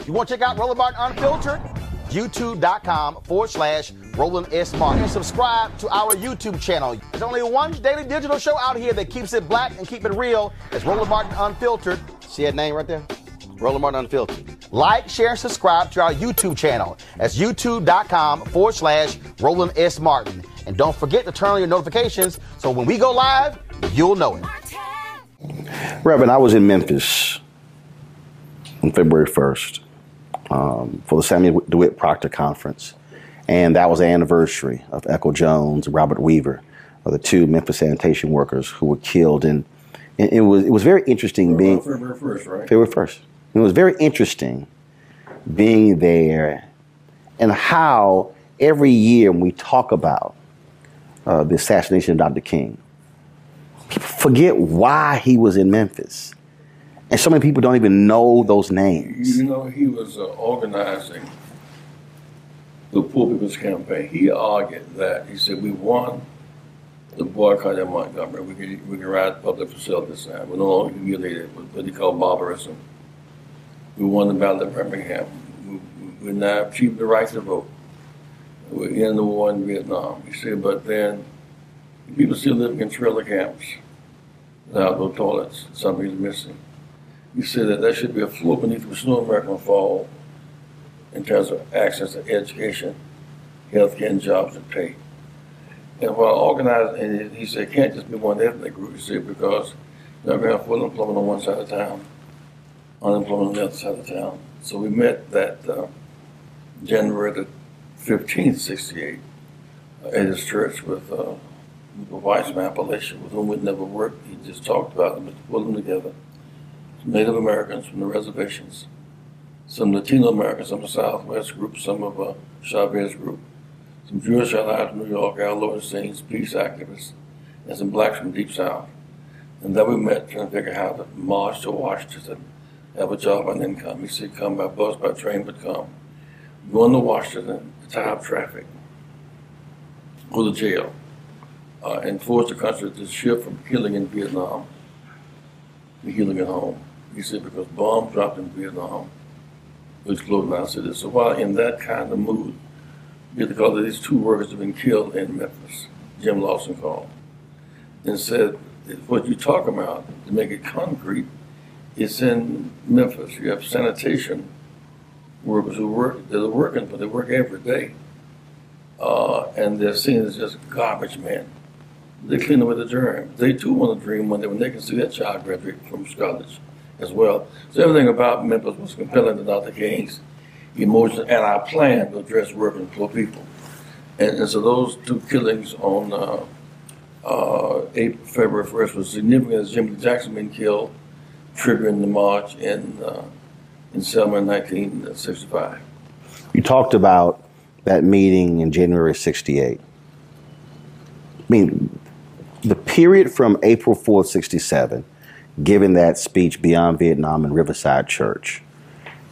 You want to check out Roland Martin Unfiltered? YouTube.com/Roland S. Martin. And subscribe to our YouTube channel. There's only one daily digital show out here that keeps it black and keep it real. It's Roland Martin Unfiltered. See that name right there? Roland Martin Unfiltered. Like, share, and subscribe to our YouTube channel. That's YouTube.com/Roland S. Martin. And don't forget to turn on your notifications so when we go live, you'll know it. Reverend, I was in Memphis on February 1st for the Samuel DeWitt Proctor Conference. And that was the anniversary of Echo Jones and Robert Weaver, the two Memphis sanitation workers who were killed. And it was very interesting being February 1st, right? February 1st. It was very interesting being there and how every year when we talk about the assassination of Dr. King, people forget why he was in Memphis. And so many people don't even know those names. You know, he was organizing the Poor People's Campaign. He argued that, he said, we won the boycott in Montgomery. We can ride public facilities now. We're no longer humiliated with what he called barbarism. We won the battle of Birmingham. We now achieved the right to vote. We're in the war in Vietnam. He said, but then people still living in trailer camps without no toilets. Something's missing. He said that should be a floor beneath which no American fall in terms of access to education, healthcare, and jobs and pay. And while organized, and he said it can't just be one ethnic group, he said, because you're going to have full employment on one side of town, unemployment on the other side of town. So we met that January the 15th, 68, at his church with a white from Appalachia with whom we'd never worked. He just talked about them, to pull them together. Native Americans from the reservations, some Latino Americans, some of the Southwest group, some of Chavez group, some Jewish allies from New York, our Lord Saints, peace activists, and some blacks from Deep South. And then we met trying to figure out how to march to Washington, have a job and income. He said, come by bus, by train, but come. Going to Washington, tie up traffic, go to jail, and force the country to shift from killing in Vietnam to healing at home. He said, because bombs dropped in Vietnam, which closed down cities. So while in that kind of mood, because these two workers have been killed in Memphis, Jim Lawson called, and said, what you talk about, to make it concrete, it's in Memphis. You have sanitation workers who work, they're working, but they work every day. And they're seen as just garbage men. They clean away the germs. They too want to dream one day when they can see that child graduate from college as well. So everything about Memphis was compelling to Dr. King's emotion and our plan to address working poor people. And so those two killings on February 1st was significant as Jimmy Jackson being killed, triggering the march in Selma in 1965. You talked about that meeting in January '68. I mean, the period from April 4th, '67, giving that speech beyond Vietnam in Riverside Church,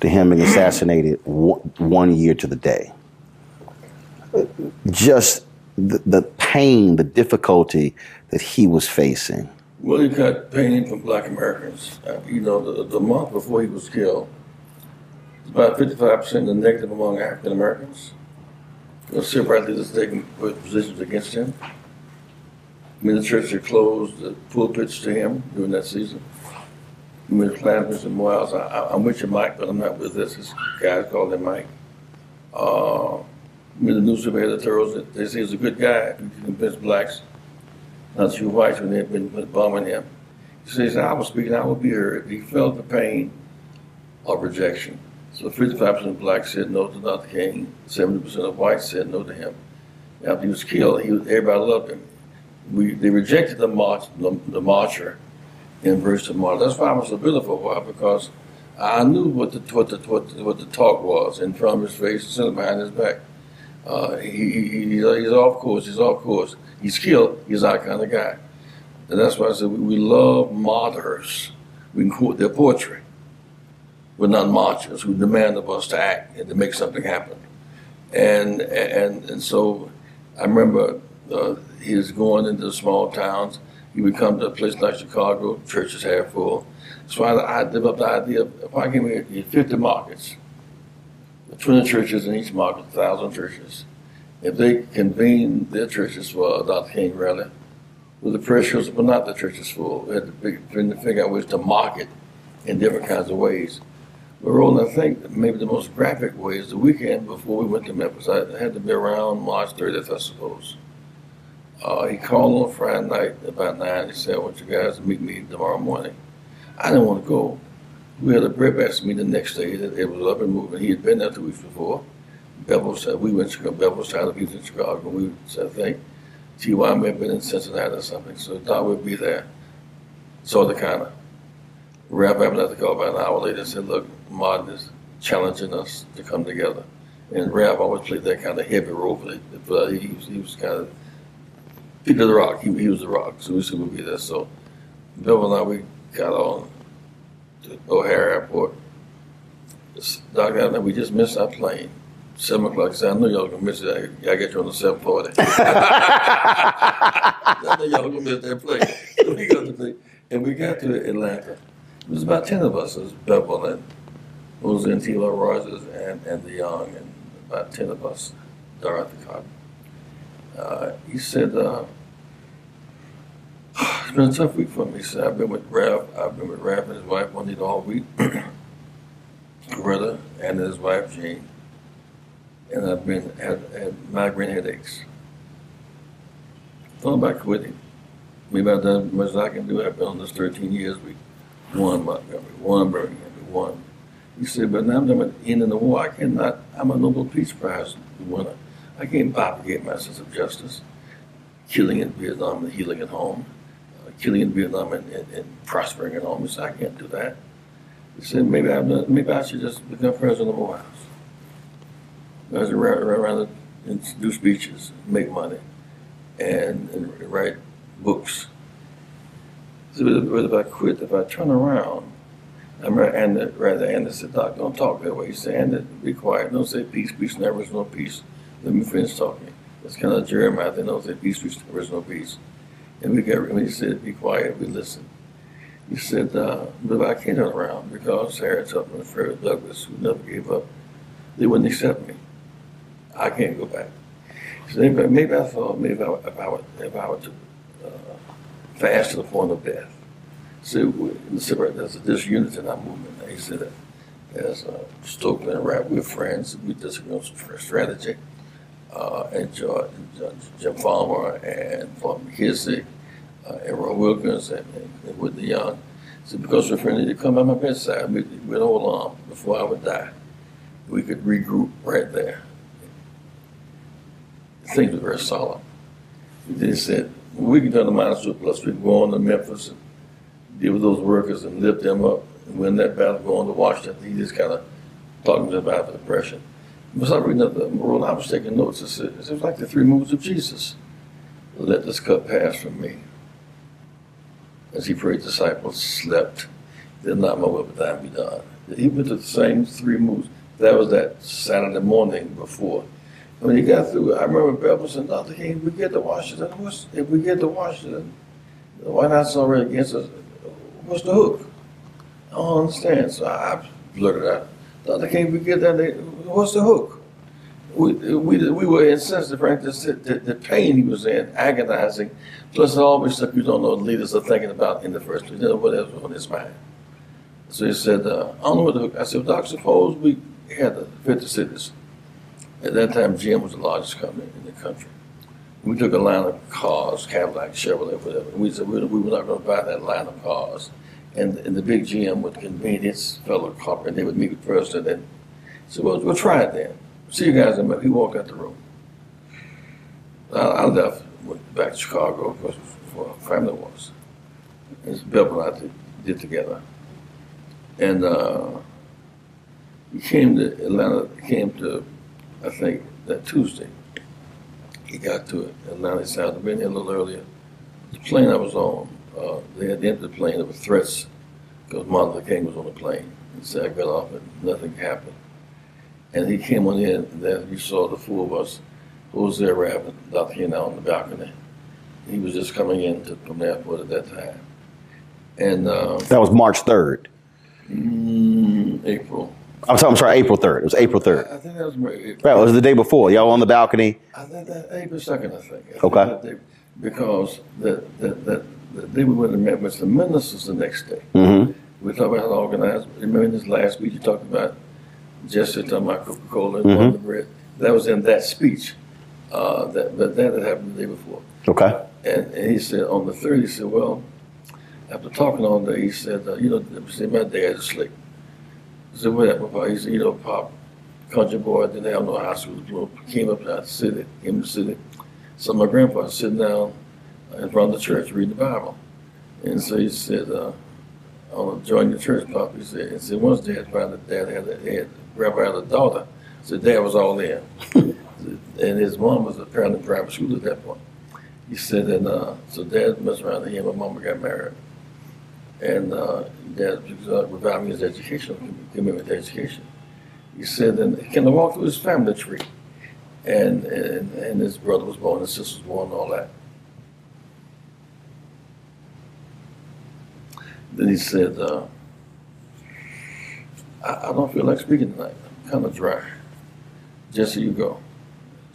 to him being assassinated 1 year to the day. Just the pain, the difficulty that he was facing. Well, he got pain from Black Americans. The month before he was killed, about 55% of negative among African Americans. Civil rights leaders taking positions against him. The church had closed the pulpits to him during that season. The Klansmen and Miles. I'm with you, Mike, but I'm not with this guy called him Mike. The newspaper editorials, they say he's a good guy. He convinced blacks, not you whites, when they've been bombing him. He says, I was speaking, I will be heard. He felt the pain of rejection. So 55% of blacks said no to Dr. King. 70% of whites said no to him. After he was killed, everybody loved him. They rejected the marcher in verse of Martin. That's why I was a bit for a while, because I knew what the talk was in front of his face, sitting behind his back. He's off course. He's off course. He's killed. He's our kind of guy. And that's why I said we love martyrs. We can quote their poetry. We're not marchers who demand of us to act and to make something happen. And so I remember he was going into small towns. He would come to a place like Chicago, churches half full. So I developed the idea of, if I can make 50 markets, 20 churches in each market, 1,000 churches. If they convene their churches for a Dr. King rally, with the pressures, but not the churches full. We had to figure out ways to market in different kinds of ways. But Roland, I think maybe the most graphic way is the weekend before we went to Memphis. I had to be around March 30th, I suppose. He called on Friday night about 9. He said, I want you guys to meet me tomorrow morning. I didn't want to go. We had a breakfast meeting the next day. It was up and moving. He had been there 2 weeks before. Bevel said, we went to Chicago. Bevel started, he was in Chicago. We said, I think T.Y. may have been in Cincinnati or something. So thought we'd be there. Saw the kind of wrap up, after call about an hour later and said, look, Martin is challenging us to come together. And Rap always played that kind of heavy role, but he was kind of Peter the Rock. He was the Rock, so we said we'd be there. So Bill and I, we got on to O'Hare Airport. Doc and I, we just missed our plane. 7 o'clock. I said, I know y'all gonna miss it. I get you on the 740. I know y'all gonna miss that plane. So we got the thing, and we got to Atlanta. It was about 10 of us. It was Bevel and Roseanne Taylor Rogers and the Young, and about 10 of us, Dorothy Cotton. He said, it's been a tough week for me. He said, I've been with Raph and his wife Juanita all week, Coretta and his wife Jean, and I've been had migraine headaches. Thought about quitting. Maybe I've done as much as I can do. I've been on this 13 years. We won Montgomery, won Birmingham, we won. He said, but now I'm at the end of the war. I cannot, I'm a Nobel Peace Prize winner. I can't propagate my sense of justice. Killing in Vietnam and healing at home. Killing in Vietnam and prospering at home. He said, I can't do that. He said, maybe I should just become president of the White House. I should run around and do speeches, make money, and write books. So if I quit, if I turn around, I remember Andy said, Doc, don't talk that way. He said, Andy, be quiet. Don't say peace, peace, never is no peace. Let me finish talking. That's kind of Jeremiah. They don't say peace, peace, never is no peace. And when he said, be quiet, we listened. He said, but I can't turn around because Harriet Tubman and Frederick Douglass, who never gave up, they wouldn't accept me. I can't go back. He said, maybe I thought, if I were to fast to the point of death. So there's a disunity in our movement. He said that as Stokely and Rapp, we're friends. We disagree on strategy. And Jim Farmer and Paul McKissick and Roy Wilkins and Whitney Young. He said, because your friend needed to come by my bedside with hold on before I would die. We could regroup right there. Things were very solemn. They said, when we get done the minor surplus, we can go on to Memphis and deal with those workers and lift them up and win that battle, go on to Washington. He just kind of talking about the depression. But I reading the Roland, I was taking notes. It was like the three moves of Jesus. Let this cup pass from me. As he prayed, the disciples slept. Did not my will, but thine be done. He went to the same three moves. That was that Saturday morning before. When he got through, I remember Bevel saying, Dr. King, if we get to Washington, the White House is already against us. What's the hook? I don't understand. So I blurted out, Dr. King, if we get there, what's the hook? We were insensitive, frankly, the pain he was in, agonizing, plus always stuff you don't know the leaders are thinking about in the first place. You know what else was on his mind. So he said, I don't know what the hook. I said, well, Doc, suppose we had the 50 cities. At that time, GM was the largest company in the country. We took a line of cars, Cadillac, Chevrolet, whatever. And we said we were not going to buy that line of cars. And the big GM would convene its fellow corporate, and they would meet with the president. And so we'll try it then. See you guys in a minute. He walked out the room. I left, went back to Chicago, because where our family was. And Bevel and I did together. And he came to Atlanta, I think, that Tuesday. He got to Atlanta. He said, I'd been here a little earlier. The plane I was on, they had entered the plane. There were threats because Martin Luther King was on the plane. He said, I got off and nothing happened. And he came on in, and then you saw the four of us, Jose Rabbit, Dr. King out on the balcony. He was just coming in from the airport at that time. And that was March 3rd. April. I'm sorry, April 3rd. It was April 3rd. I think that was April. Right, it was the day before. Y'all on the balcony. I think that April 2nd, I think. Okay. Because the day we went to meet with the ministers the next day. Mm-hmm. We talked about how to organize. Remember in this last speech you talked about Jesse talking about Coca-Cola and Mm-hmm. the bread. That was in that speech. That had happened the day before. Okay. And he said on the 3rd, he said, well, after talking all day, he said, see, my dad is asleep. I said, what happened, Pop? He said, Pop, country boy, didn't have no high school diploma, came up out the city, So my grandpa was sitting down in front of the church reading the Bible. And so he said, I want to join the church, Pop. He said, once Dad found that Grandpa had a daughter, so Dad was all in. And his mom was apparently in private school at that point. He said, and so Dad messed around, and he and my mama got married. And Dad reviving his education, commitment to education. He said, and he kind of walked through his family tree. And his brother was born, his sister was born, and all that. Then he said, I don't feel like speaking tonight. I'm kind of dry. Jesse, you go.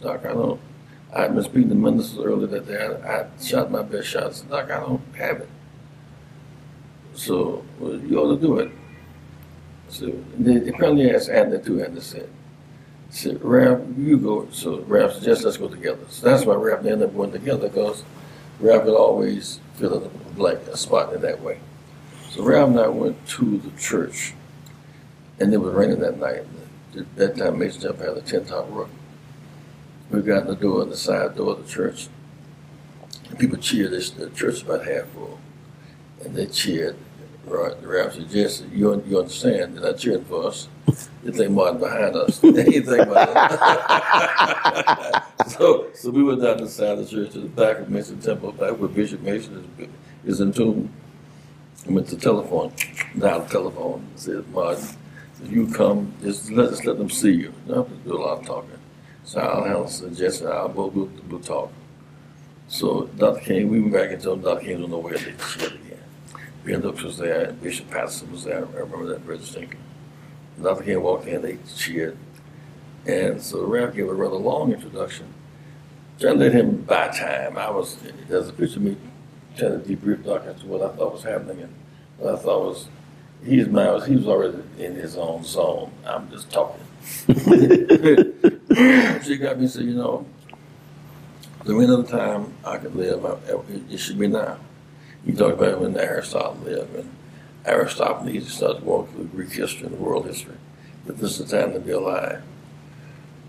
Doc, I had been speaking to ministers earlier that day. I shot my best shots. Doc, I don't have it. So, well, you ought to do it. So they apparently asked Anthony too, and they said, Ralph, you go. So Ralph suggested let's go together. So that's why Ralph ended up going together, because Ralph could always fill in a blank, a spot in that way. So Ralph and I went to the church, and it was raining that night. At that time, Mason Jump had a 10-top roof. We got in the door, the side door of the church, and people cheered. The church was about half full, and they cheered. Ralph said, Jesse, you understand, they're not cheering for us. They think Martin behind us. They ain't think about it. So we went down the side of the church to the back of Mason Temple, back where Bishop Mason is entombed. I went to the telephone, dialed the telephone, and said, Martin, if you come, just let them see you. You don't have to do a lot of talking. So I'll handle it, Jesse, I'll both we'll talk. So Dr. King, we went back and told Dr. King was nowhere to shit again. Ben Dukes was there, and Bishop Patterson was there. I remember that very distinctly. Dr. King walked in, they cheered. And so Ralph gave a rather long introduction. Trying to let him buy time. There's a picture of me trying to debrief Dr. as to what I thought was happening. And what I thought was, he was already in his own zone. I'm just talking. She got me and said, there ain't another time I could live. It should be now. He talked about when Aristotle lived, and Aristophanes started going through Greek history and world history, that this is the time to be alive.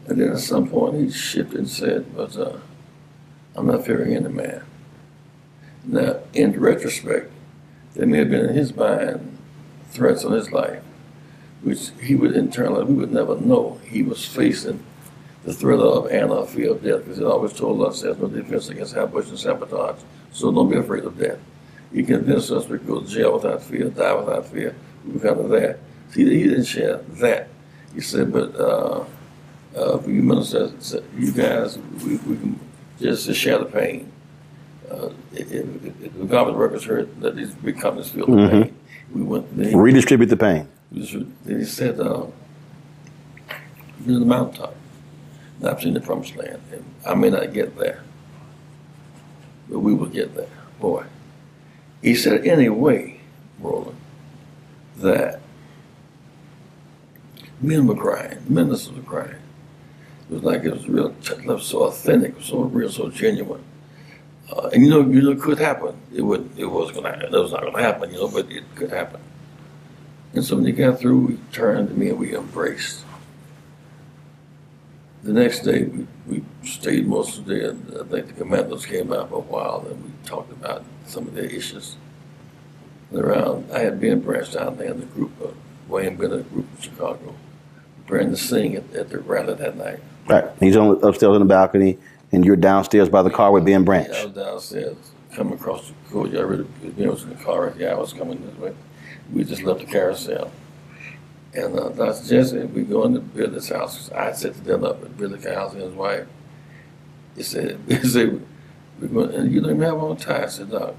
And then at some point he shifted and said, but I'm not fearing any man. Now, in retrospect, there may have been in his mind threats on his life, which he would internally, we would never know he was facing the threat of and or fear of death, because it always told us there's no defense against ambush and sabotage, so don't be afraid of death. He convinced us we could go to jail without fear, die without fear. We were kind of there. He didn't share that. He said, but for you ministers, you guys, we can just to share the pain. If the garbage workers heard that these big companies feel the pain, we went. Redistribute the pain. Then he said, "You're in the mountaintop. And I've seen the promised land, and I may not get there, but we will get there, boy." He said, anyway, Roland, that men were crying, ministers were crying. It was like it was real, so authentic, so real, so genuine. And you know, it could happen. It wasn't going to happen. It was not going to happen, but it could happen. And so when he got through, he turned to me and we embraced. The next day, we stayed most of the day, and I think the commandos came out for a while, and we talked about some of their issues. I had been branched out there in the group of Wayne Bennett group in Chicago, preparing to sing at the rally that night. Right. He's upstairs on the balcony, and you're downstairs by the car with Ben Branch. Yeah, I was downstairs, coming across the courtyard. Ben was in the car. Yeah, I was coming this way. We just left the carousel. And Dr. Jesse, we go into Billy's house. I set the dinner up at Billy's house and his wife. He said, we're going, and you don't even have on a tie. I said, Doc,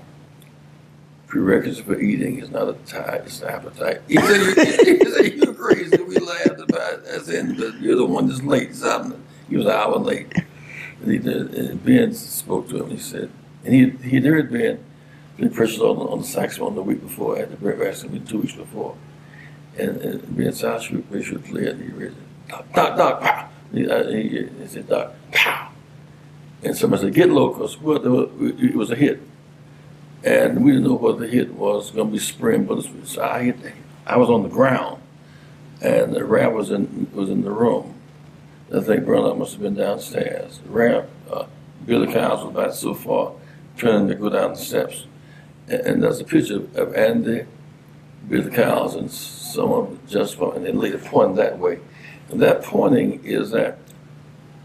prerequisite for eating is not a tie, it's an appetite. He said, you're crazy. We laughed about it. I said, you're the one that's late. He was an hour late. And Ben spoke to him. He said, and he'd heard Ben play pressure on the saxophone the week before, at the breakfast 2 weeks before. And Ben said, we should play it. And he read it, Doc, pow. He said, Doc, pow. And somebody said, get low, because it was a hit. And we didn't know what the hit was going to be spring bullets. So I was on the ground, and the rap was in the room. I think Bruno must have been downstairs. The rap, Billy Cowles was about so far, trying to go down the steps. And there's a picture of Andy, Billy Cowles, and someone just and they later pointing that way. And that pointing is that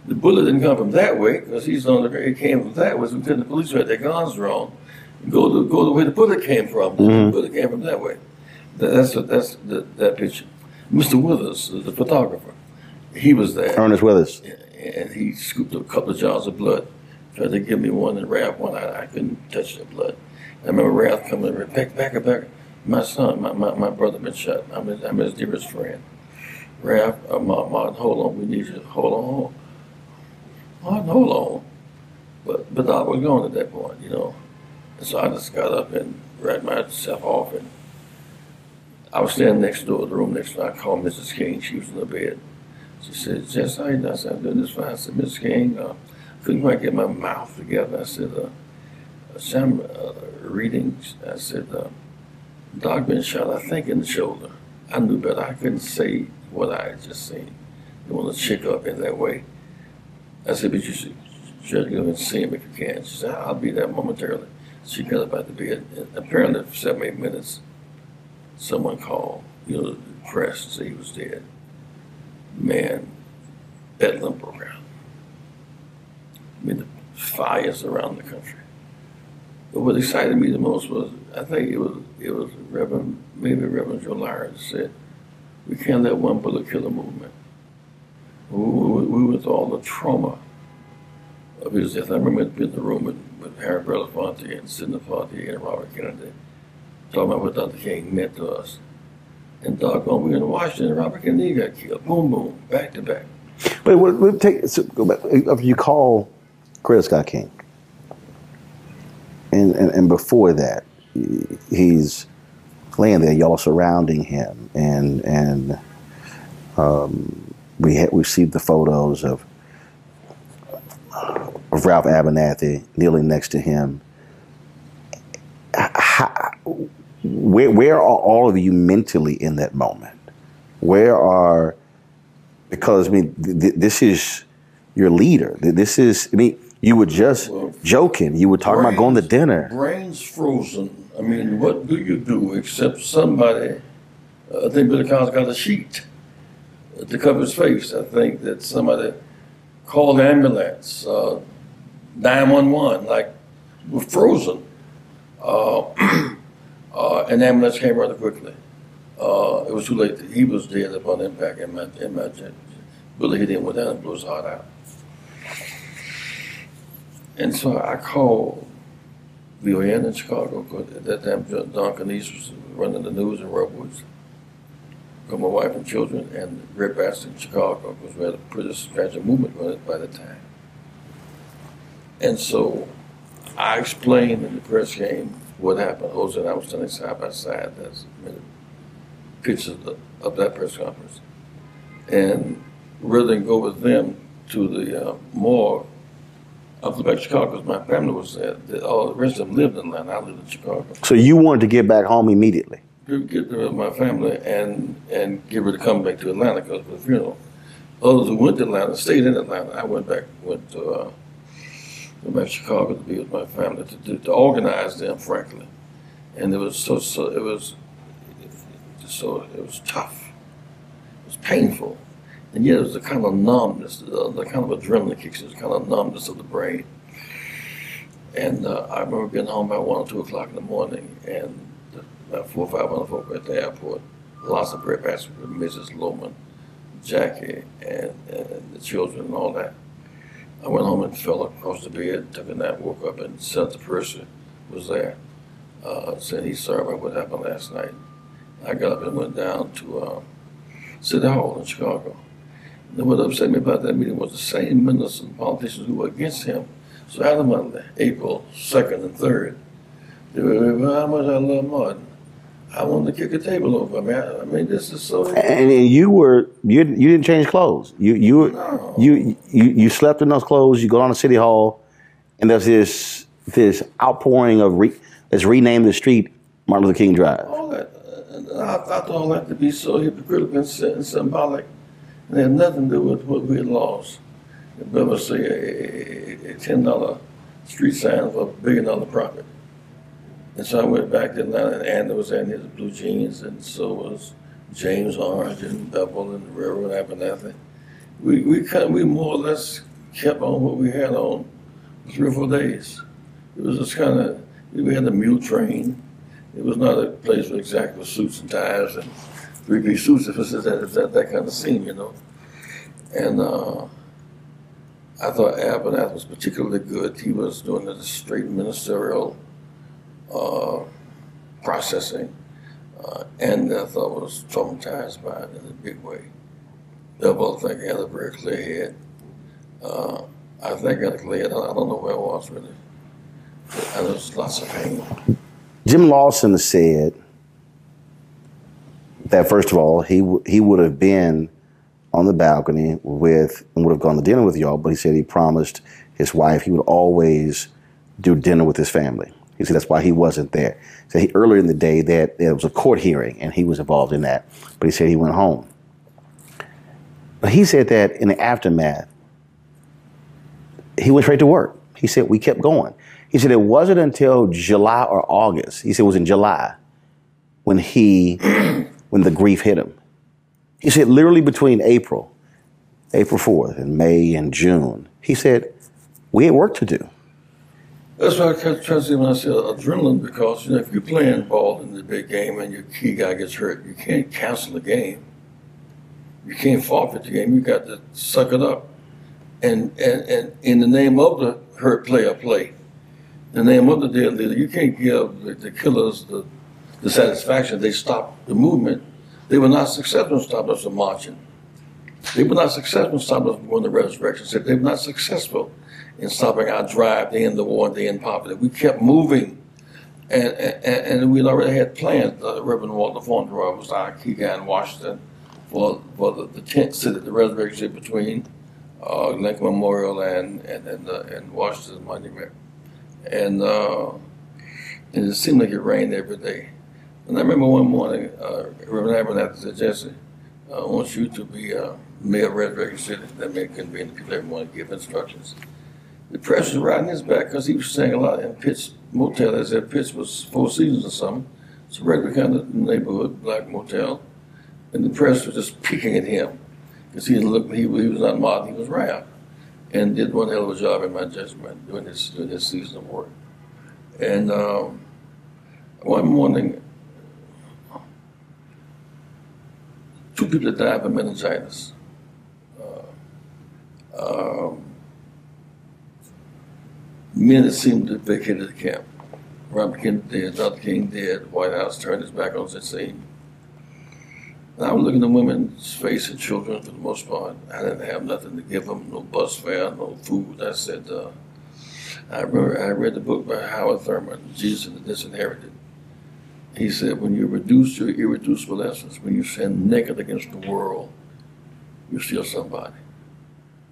the bullet didn't come from that way, because it came from that way, because the police had their guns drawn. Go the way the bullet came from. The bullet came from that way. That's that picture. Mr. Withers, the photographer, he was there. Ernest Withers. And he scooped up a couple of jars of blood, tried to give me one, and Ralph one. I couldn't touch that blood. I remember Ralph coming back. My son, my brother been shot. I'm his dearest friend. Ralph, Martin, hold on, we need you to hold on. Martin, hold on. But I was gone at that point, And so I just got up and wrapped myself off, and I was standing next door, the room next door. I called Mrs. King. She was in the bed. She said, Jess, how you doing? I said, I'm doing this fine. I said, Mrs. King, couldn't quite get my mouth together. I said, I'm reading. I said, Doc been shot, I think, in the shoulder. I knew better. I couldn't say what I had just seen. You want to check up in that way. I said, but you should go and see him if you can. She said, I'll be there momentarily. She got up out the bed. And apparently, for 7 or 8 minutes, someone called, the press, to say he was dead. Man, bedlam broke out. The fires around the country. But what excited me the most was, I think it was Reverend Joe Lyons said, we can't let one bullet kill a movement. We with all the trauma of his death. I remember being in the room with Harry Belafonte and Sidney Poitier and Robert Kennedy, talking about what Dr. King meant to us. And doggone, we were in Washington, and Robert Kennedy got killed. Boom, boom, back to back. But go back. If you call Coretta Scott King, and before that, he's laying there, y'all surrounding him, and we see the photos of Ralph Abernathy kneeling next to him. where are all of you mentally in that moment? Because I mean, this is your leader. This is, I mean, you were just joking. You were talking about going to dinner. Brains frozen. I mean, what do you do except somebody, I think Billy Collins got a sheet to cover his face. I think that somebody called the ambulance, 911, like we're frozen. And the ambulance came rather quickly. It was too late. He was dead upon impact in my jet. Billy hit him, went down and blew his heart out. And so I called VON in Chicago, because at that time Don Canese was running the news in Redwoods. Got my wife and children, and Red Bastard in Chicago, because we had a pretty substantial movement running by the time. And so I explained in the press game what happened. Jose and I was standing side by side. That's pictures of that press conference. And rather than go with them to the morgue, I flew back to Chicago because my family was there. All the rest of them lived in Atlanta. I lived in Chicago. So you wanted to get back home immediately? Get rid of my family and get ready to come back to Atlanta because of the funeral. Others who went to Atlanta stayed in Atlanta. I went back to Chicago to be with my family to organize them, frankly. And it was it was tough. It was painful. And yet it was a kind of numbness, the kind of adrenaline kicks, it was kind of numbness of the brain. And I remember getting home about 1 or 2 o'clock in the morning, and about 400 or 500 folk at the airport, lots of bread baskets with Mrs. Loman, Jackie, and the children and all that. I went home and fell across the bed, took a nap, woke up, and Senator Percy was there, saying he's sorry about what happened last night. I got up and went down to City Hall in Chicago. And what upset me about that meeting was the same ministers and politicians who were against him. So adamantly, April 2nd and 3rd, they were, well, how much I love Martin. I wanted to kick a table over. I mean, this is so. And you didn't change clothes. You slept in those clothes. You go down to City Hall, and there's this outpouring of let's rename the street Martin Luther King Drive. All that. I thought all that to be so hypocritical and symbolic. It had nothing to do with what we had lost. But let's say a $10 street sign for $1 billion profit. And so I went back to Atlanta, and Andy was in his blue jeans, and so was James Orange and Bevel and the Railroad Abernathy. We more or less kept on what we had on for 3 or 4 days. It was just kind of, we had the mule train. It was not a place for exactly suits and ties and 3-piece suits. It was that kind of scene, you know. And I thought Abernathy was particularly good. He was doing the straight ministerial processing, and I thought was traumatized by it in a big way. Bevel, I think, had a very clear head. I think I had a clear head. I don't know where I was really. There was lots of pain. Jim Lawson said that, first of all, he would have been on the balcony and would have gone to dinner with y'all, but he said he promised his wife he would always do dinner with his family. He said that's why he wasn't there. So earlier in the day that there was a court hearing and he was involved in that, but he said he went home. But he said that in the aftermath, he went straight to work. He said we kept going. He said it wasn't until July or August. He said it was in July when the grief hit him. He said literally between April 4th and May and June, he said we had work to do. That's why I try to say when I say adrenaline, because you know if you're playing ball in the big game and your key guy gets hurt, you can't cancel the game. You can't forfeit the game. You got to suck it up, and in the name of the hurt player, play. In the name of the dead leader, you can't give the killers the satisfaction they stopped the movement. They were not successful in stopping us from marching. They were not successful in stopping us from going to resurrection. They were not successful in stopping our drive to end the war and to end poverty. We kept moving, and we'd already had plans. Reverend Walter Fauntleroy was our key guy in Washington for the tent city, the resurrection city between Lincoln Memorial and Washington Monument. And it seemed like it rained every day. And I remember one morning, Reverend Abernathy said, Jesse, I want you to be mayor of Resurrection City. That man couldn't be in the people every morning, give instructions. The press was riding his back because he was saying a lot in Pitt's motel. As if Pitt's was Four Seasons or something. It's a regular kind of neighborhood, black motel. And the press was just picking at him because he was not modern, he was rap. And did one hell of a job, in my judgment, doing this season of work. And one morning, 2 people died of meningitis. Men that seemed to vacate the camp. Robert Kennedy dead, Dr. King dead, the White House turned its back on the scene. And I was looking at women's face and children for the most part. I didn't have nothing to give them, no bus fare, no food. I said, I read the book by Howard Thurman, Jesus and the Disinherited. He said, when you reduce your irreducible essence, when you stand naked against the world, you're still somebody.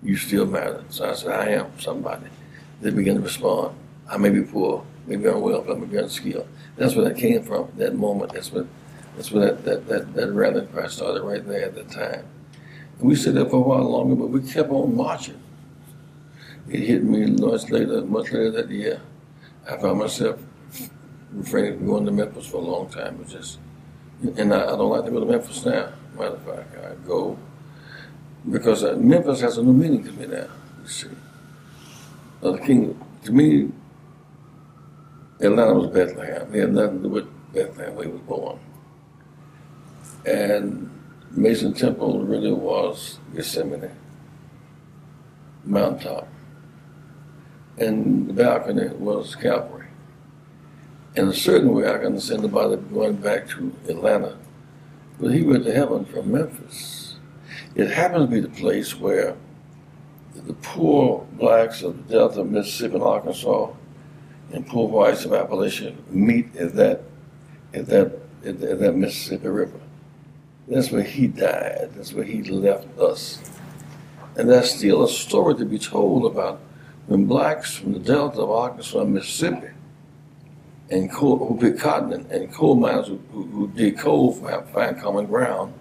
You still matter. So I said, I am somebody. They began to respond. I may be poor, maybe unwell, but I may be unskilled. That's where that came from, that moment. That's where that rallying cry started right there at that time. And we stayed there for a while longer, but we kept on marching. It hit me much later that year. I found myself refraining from going to Memphis for a long time. It just, and I don't like to go to Memphis now. Matter of fact, I go because Memphis has a new meaning to me now. You see, the king to me, Atlanta was Bethlehem. It had nothing to do with Bethlehem where he was born. And Mason Temple really was Gethsemane, mountaintop. And the balcony was Calvary. In a certain way, I can understand about it going back to Atlanta. But he went to heaven from Memphis. It happens to be the place where the poor blacks of the Delta of Mississippi and Arkansas and poor whites of Appalachia meet at that Mississippi River. That's where he died. That's where he left us. And there's still a story to be told about when blacks from the Delta of Arkansas and Mississippi and who picked cotton and coal miners who dig coal for find common ground,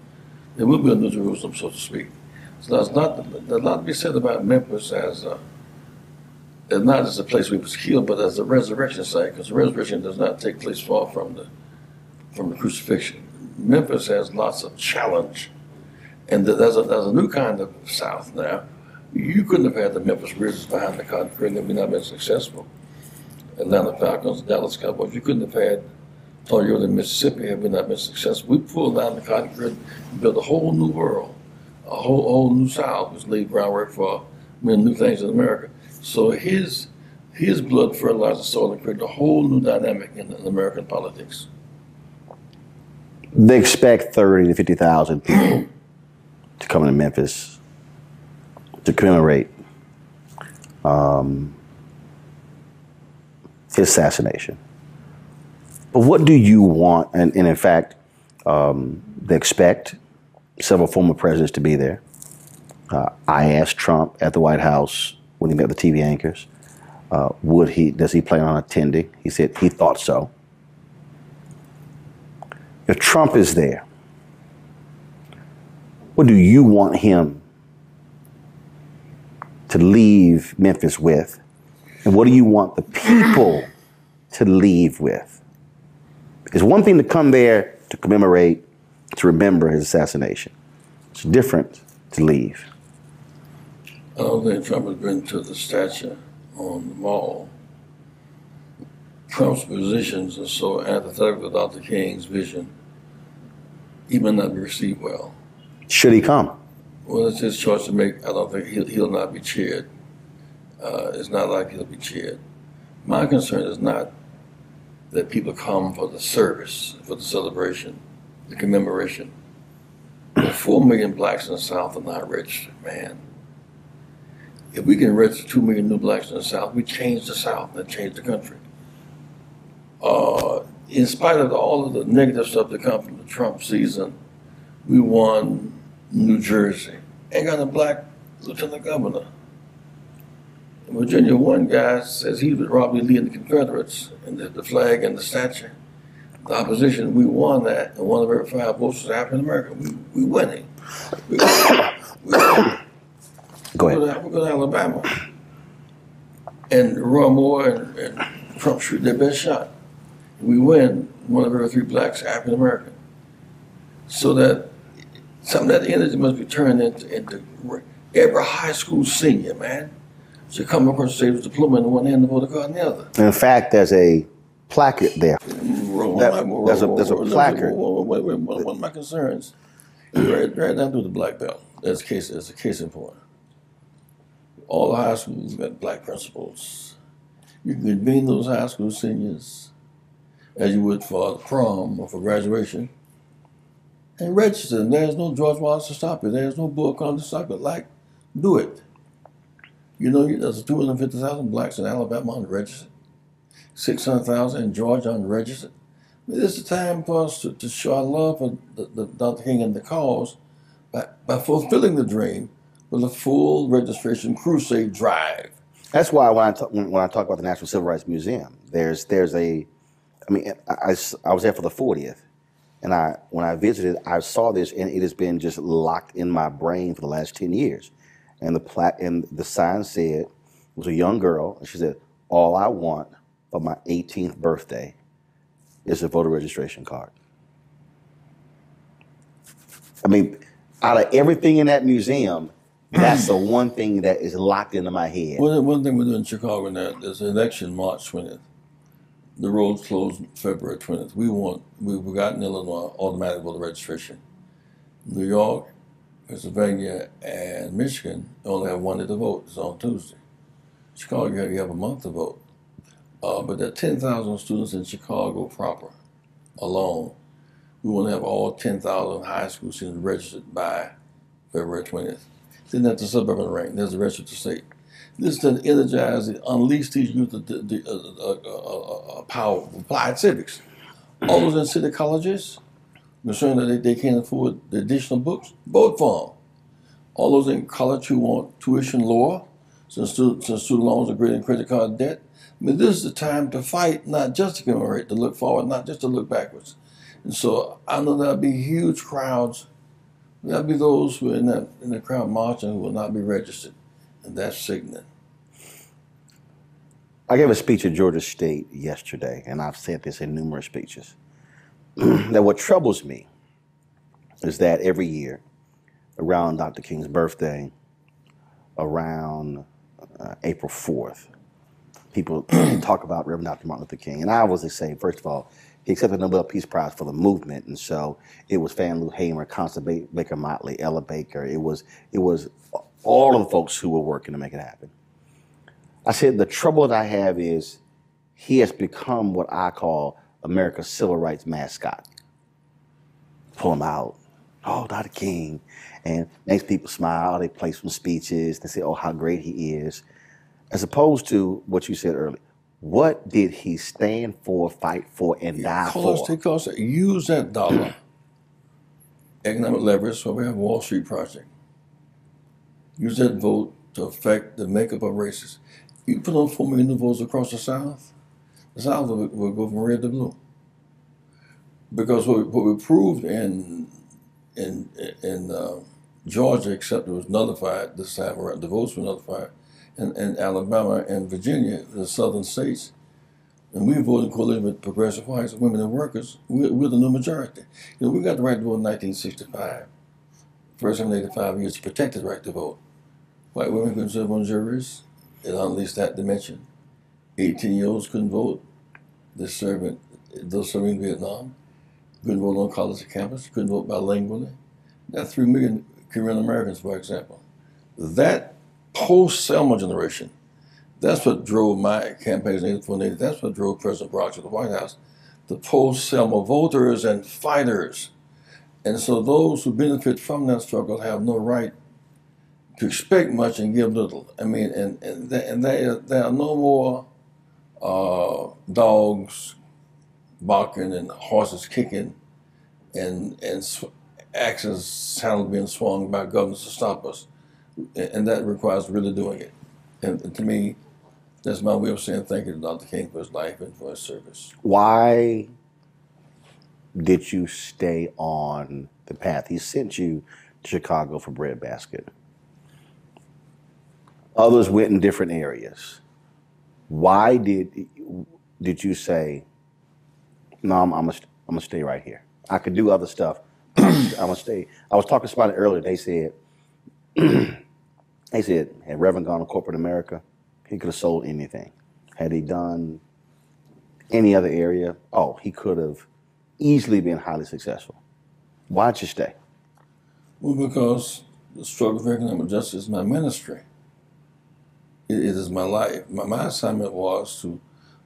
there will be a New Jerusalem, so to speak. So there's a lot to be said about Memphis as not as a place where he was killed, but as a resurrection site, because the resurrection does not take place far from the crucifixion. Memphis has lots of challenge, and there's a new kind of South now. You couldn't have had the Memphis Grizzlies behind the cotton curtain and not been successful. Atlanta Falcons, Dallas Cowboys, you couldn't have had Toyota Mississippi had we not been successful. We pulled down the cotton curtain and built a whole new world, a whole new South, which laid groundwork for many new things in America. So his blood fertilized the soil and created a whole new dynamic in American politics. They expect 30 to 50,000 people to come to Memphis to commemorate his assassination. But what do you want? And in fact, they expect several former presidents to be there. I asked Trump at the White House when he met with the TV anchors, does he plan on attending? He said he thought so. If Trump is there, what do you want him to leave Memphis with? And what do you want the people to leave with? It's one thing to come there to commemorate, to remember his assassination. It's different to leave. I don't think Trump has been to the statue on the mall. Trump's positions are so antithetical to Dr. King's vision, he may not be received well. Should he come? Well, it's his choice to make. I don't think he'll not be cheered. It's not like he'll be cheered. My concern is not that people come for the service, for the celebration, the commemoration. The 4 million blacks in the South are not registered, man. If we can register 2 million new blacks in the South, we change the South and change the country. In spite of all of the negative stuff that comes from the Trump season, we won New Jersey. Ain't got a black lieutenant governor. In Virginia, one guy says he was Robert E. Lee and the Confederates, and the flag and the statue. The opposition, we won that, and one of our 5 votes was African American. We winning. Go ahead. We go to Alabama, and Roy Moore and Trump shoot their best shot. We win. One of our 3 blacks, African American. So that some of that energy must be turned into every high school senior, man, should come across the stage with a diploma in one hand and the voter card in the other. In fact, there's a placard there. There's a placard. One of my concerns is right down through the black belt. As a case in point. All the high schools got black principals. You can convene those high school seniors as you would for prom or for graduation and register them. There's no George Wallace to stop you. There's no Bull Connor to stop it. Like, do it. You know, there's 250,000 blacks in Alabama unregistered, 600,000 in Georgia unregistered. This is the time for us to show our love for the Dr. King and the cause by fulfilling the dream with a full registration crusade drive. That's why when I talk about the National Civil Rights Museum, there's a, I mean, I was there for the 40th, and when I visited, I saw this, and it has been just locked in my brain for the last 10 years. And the sign said, it was a young girl, and she said, "All I want for my 18th birthday is a voter registration card." I mean, out of everything in that museum, that's the one thing that is locked into my head. Well, one thing we do in Chicago now, there's an election March 20th. The roads closed February 20th. We've gotten Illinois automatic voter registration. New York, Pennsylvania, and Michigan only have 1 day to vote. It's on Tuesday. Chicago, you have a month to vote. But there are 10,000 students in Chicago proper alone. We want to have all 10,000 high school students registered by February 20th. Then that's the suburban ring. There's the rest of the state. This to energize, unleash these youth the power of applied civics. All those in city colleges, concerned that they can't afford the additional books, vote for them. All those in college who want tuition lower, since student loans are greater than credit card debt. I mean, this is the time to fight, not just to commemorate, to look forward, not just to look backwards. And so I know there'll be huge crowds. There'll be those who are in the crowd marching who will not be registered. And that's sickening. I gave a speech at Georgia State yesterday, and I've said this in numerous speeches, that what troubles me is that every year, around Dr. King's birthday, around April 4th, people talk about Reverend Dr. Martin Luther King. And I always say, first of all, he accepted the Nobel Peace Prize for the movement, and so it was Fan Lou Hamer, Constance Baker Motley, Ella Baker. It was all of the folks who were working to make it happen. I said the trouble that I have is he has become what I call America's civil rights mascot. Pull him out, oh, Dr. King, and makes people smile. They play some speeches. They say, oh, how great he is, as opposed to what you said earlier. What did he stand for, fight for, and die for? Because use that dollar, economic leverage, so we have Wall Street Project. Use that vote to affect the makeup of races. You put on 4 million new votes across the South will go from red to blue. Because what we proved in Georgia, except it was nullified this time around, the votes were nullified, and Alabama and Virginia, the southern states, and we voted in coalition with progressive whites, women and workers, we're the new majority. You know, we got the right to vote in 1965. First 185 years to protect the right to vote. White women couldn't serve on juries. It unleashed that dimension. 18-year-olds couldn't vote. Those serving in Vietnam couldn't vote on college campus, couldn't vote bilingually. That's 3 million Korean Americans, for example. That post-Selma generation, that's what drove my campaigns in 84 and 80. That's what drove President Barack to the White House. The post-Selma voters and fighters. And so those who benefit from that struggle have no right to expect much and give little. I mean, and there are no more dogs barking and horses kicking and axes saddles being swung by governors to stop us. And that requires really doing it. And to me, that's my way of saying thank you to Dr. King for his life and for his service. Why did you stay on the path? He sent you to Chicago for breadbasket. Others went in different areas. Why did you say, no, I'm gonna stay right here? I could do other stuff. I'm gonna stay. I was talking to somebody earlier. They said, had Reverend gone to corporate America, he could have sold anything. Had he done any other area, he could have easily been highly successful. Why'd you stay? Well, because the struggle for economic justice is my ministry. It is my life. My assignment was to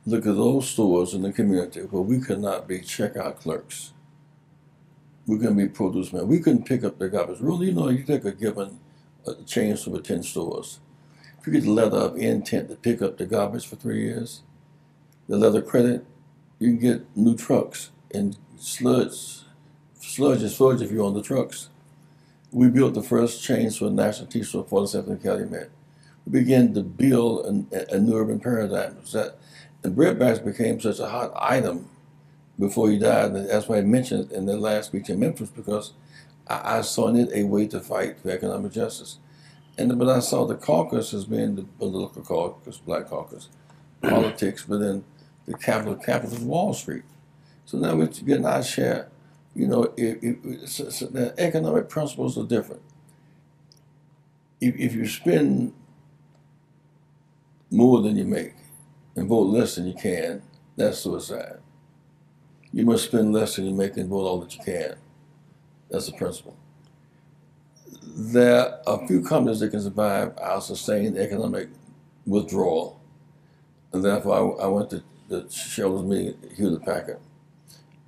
look at those stores in the community where we could not be checkout clerks. We couldn't be produce men. We couldn't pick up the garbage. Really, you take a given chain store with 10 stores. If you get the letter of intent to pick up the garbage for 3 years, the letter of credit, you can get new trucks and sludge if you're on the trucks. We built the first chain store, national tea store, 47th and Calumet. We began to build a new urban paradigm. And breadbasket became such a hot item before he died. And that's why I mentioned it in the last speech in Memphis, because I saw in it a way to fight for economic justice. But I saw the caucus as being the political caucus, black caucus, politics, but then the capital of Wall Street. So now we're getting our share. The economic principles are different. If you spend more than you make and vote less than you can, that's suicide. You must spend less than you make and vote all that you can. That's the principle. There are a few companies that can survive our sustained economic withdrawal. And therefore, I went to the shareholders meeting at Hewlett-Packard.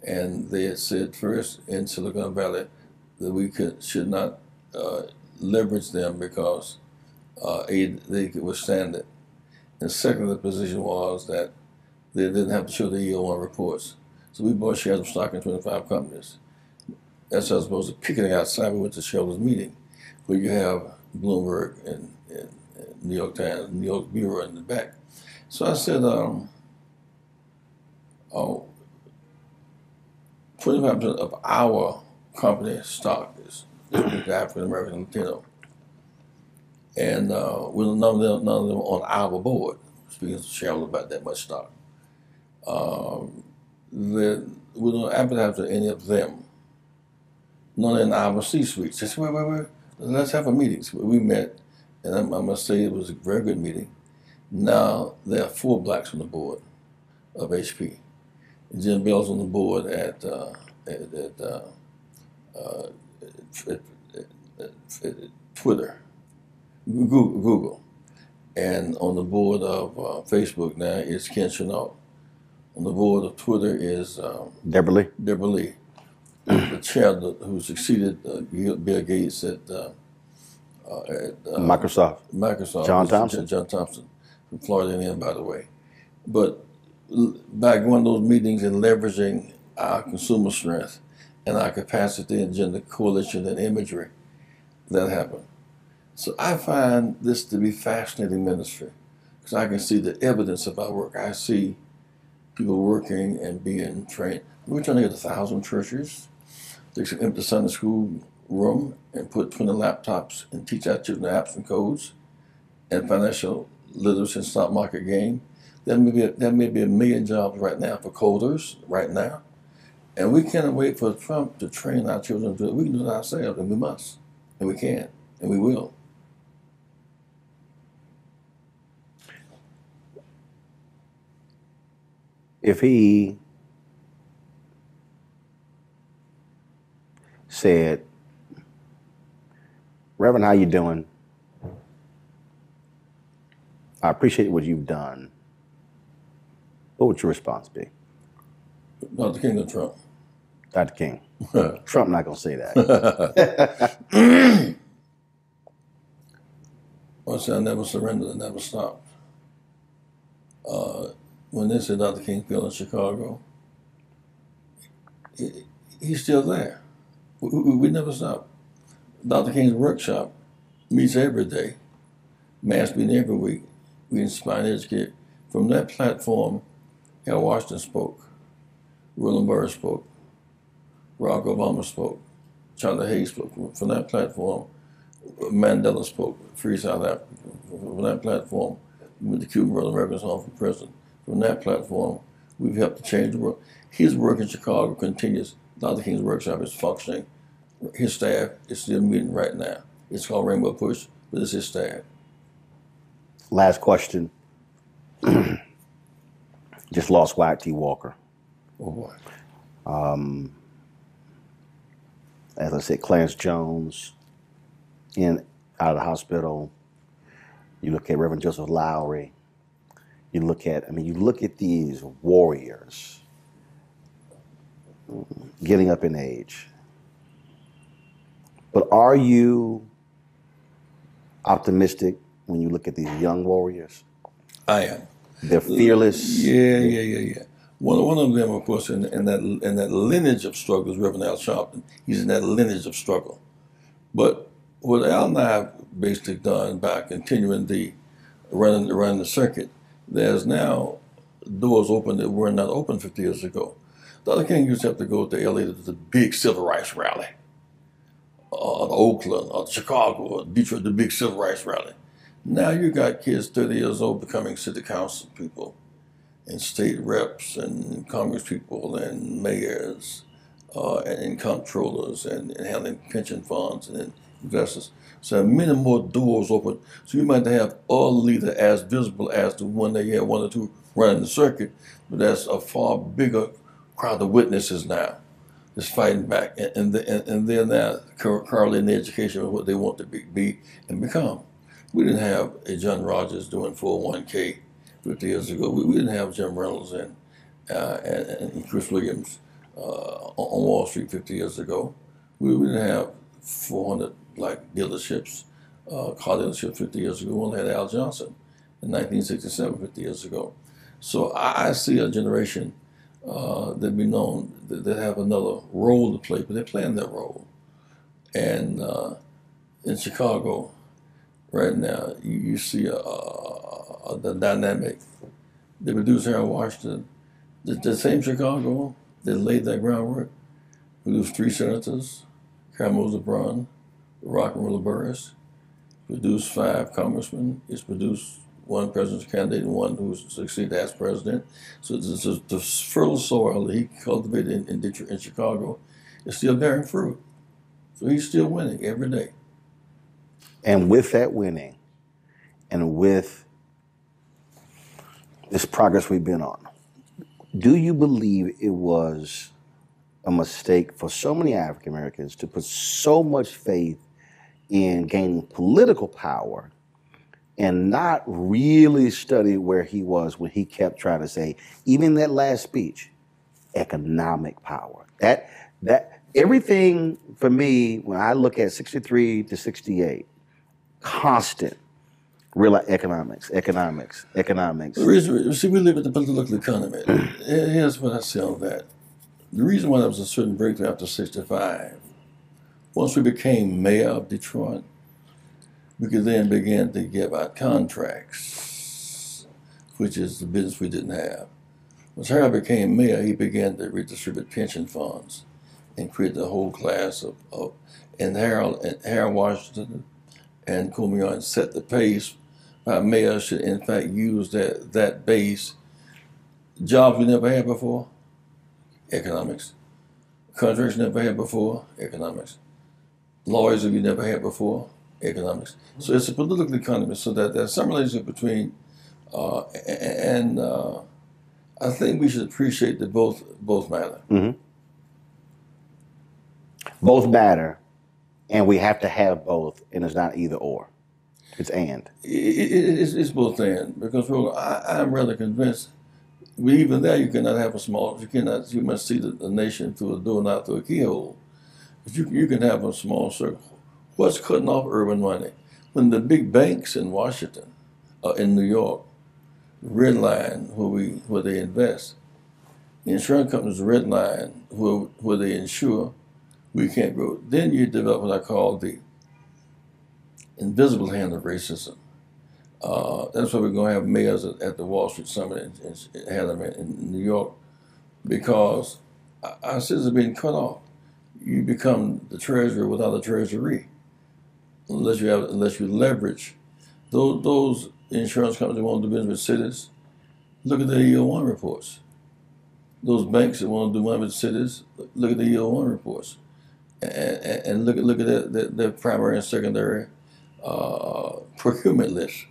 And they had said first in Silicon Valley that we should not leverage them because they could withstand it. And second, the position was that they didn't have to show the EO1 reports. So we bought shares of stock in 25 companies. That's as opposed to picketing outside. We went to shareholders meeting where you have Bloomberg and New York Times, New York Bureau in the back. So I said, 25% of our company stock is African American and Latino. And none of them on our board, speaking to shareholders about that much stock. We don't advertise to any of them. None in our C-suites. They said, wait, let's have a meeting. So we met, and I must say it was a very good meeting. Now there are 4 blacks on the board of HP. And Jim Bell's on the board at Twitter, Google. And on the board of Facebook now is Ken Chenault. On the board of Twitter is Deborah Lee. The chair who succeeded Bill Gates at Microsoft. John Thompson, from Florida A&M, by the way. But by going to those meetings and leveraging our consumer strength and our capacity and gender coalition and imagery, that happened. So I find this to be fascinating ministry because I can see the evidence of our work. I see people working and being trained. We're trying to get 1,000 churches, take some empty Sunday school room and put 20 laptops and teach our children apps and codes and financial literacy and stock market game. There may be 1 million jobs right now for coders right now. And we can't wait for Trump to train our children to do it. We can do it ourselves, and we must, and we can, and we will. If he said, Reverend, how you doing? I appreciate what you've done. What would your response be? Dr. King or Trump? Dr. King. Trump not going to say that. Once I never surrendered, I never stopped. When they said Dr. King fell in Chicago, he's still there. We never stop. Dr. King's workshop meets every day. Mass meeting every week. We inspire and educate. From that platform, Al Washington spoke. Roland Martin spoke. Barack Obama spoke. Charlie Hayes spoke. From that platform, Mandela spoke. Free South Africa. From that platform, we went to Cuban Brother Americans Home for President. From that platform, we've helped to change the world. His work in Chicago continues. Dr. King's workshop is functioning. His staff is still meeting right now. It's called Rainbow Push, but it's his staff. Last question. Just lost Wyatt T. Walker. Oh boy. As I said, Clarence Jones out of the hospital. You look at Reverend Joseph Lowry. You look at these warriors getting up in age. But are you optimistic when you look at these young warriors? I am. They're fearless. Yeah. One of them, of course, in that lineage of struggle is Reverend Al Sharpton. He's in that lineage of struggle. But what Al and I have basically done by continuing running the circuit, there's now doors open that were not open 50 years ago. Dr. King used to have to go to LA to the big civil rights rally, or Oakland, or Chicago, or Detroit, the big civil rights rally. Now you got kids 30 years old becoming city council people, and state reps, and Congress people, and mayors, and comptrollers, and handling pension funds, and investors. So many more doors open. So you might have a leader as visible as the one that you have one or two running the circuit, but that's a far bigger crowd of witnesses now that's fighting back, and they're now currently in the education of what they want to be and become. We didn't have a John Rogers doing 401k 50 years ago. We didn't have Jim Reynolds and Chris Williams on Wall Street 50 years ago. We didn't have 400 black dealerships, car dealerships 50 years ago. We only had Al Johnson in 1967, 50 years ago. So I see a generation that be known that have another role to play, but they're playing that role. And in Chicago right now, you see the dynamic. They produced Harold Washington. The same Chicago that laid that groundwork produced 3 senators, Karamazov Braun, Rock and Roller Burris, produced 5 congressmen. It's produced 1 president's candidate and 1 who succeeded as president. So the fertile soil that he cultivated in Detroit and Chicago is still bearing fruit. So he's still winning every day. And with that winning, and with this progress we've been on, do you believe it was a mistake for so many African Americans to put so much faith in gaining political power and not really study where he was when he kept trying to say, even that last speech, economic power? That everything for me, when I look at 63 to 68, constant real economics. The reason, see, we live in the political economy. Here's what I say on that. The reason why there was a certain breakthrough after 65, once we became mayor of Detroit, we could then begin to give out contracts, which is the business we didn't have. Once Harold became mayor, he began to redistribute pension funds and create the whole class of and Harold Washington and Kumian set the pace. Our mayors should in fact use that base. Jobs we never had before, economics. Contracts we never had before, economics. Lawyers that we never had before, economics. So it's a political economy, so that there's some relationship between, I think we should appreciate that both matter. Mm-hmm. Both matter, and we have to have both, and it's not either or. It's and. It's both and, because Roland, I'm rather convinced. Even there, you cannot have a small. You must see the nation through a door, not through a keyhole. But you can have a small circle. What's cutting off urban money? When the big banks in Washington, in New York, red line where they invest, the insurance companies red line where they insure, we can't grow. Then you develop what I call the invisible hand of racism. That's why we're going to have mayors at the Wall Street Summit in New York, because our citizens are being cut off. you become the treasurer without a treasury, unless you leverage. Those insurance companies that want to do business with cities, look at their EO1 reports. Those banks that want to do money with cities, look at the EO1 reports, and look at their primary and secondary procurement list.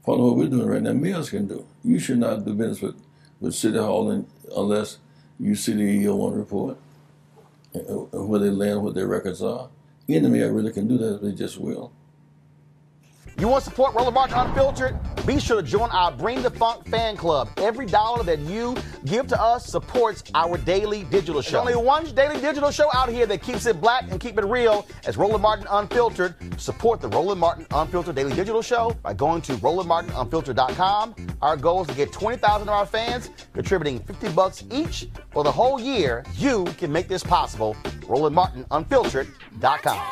Part of what we're doing right now, mayors can do. You should not do business with City Hall unless you see the EO1 report, where they land, what their records are. Any mayor really can do that if they just will. You want to support Roland Martin Unfiltered? Be sure to join our Bring the Funk fan club. Every dollar that you give to us supports our daily digital show. There's only one daily digital show out here that keeps it black and keep it real. It's Roland Martin Unfiltered. Support the Roland Martin Unfiltered daily digital show by going to RolandMartinUnfiltered.com. Our goal is to get 20,000 of our fans contributing $50 each for the whole year. You can make this possible. RolandMartinUnfiltered.com.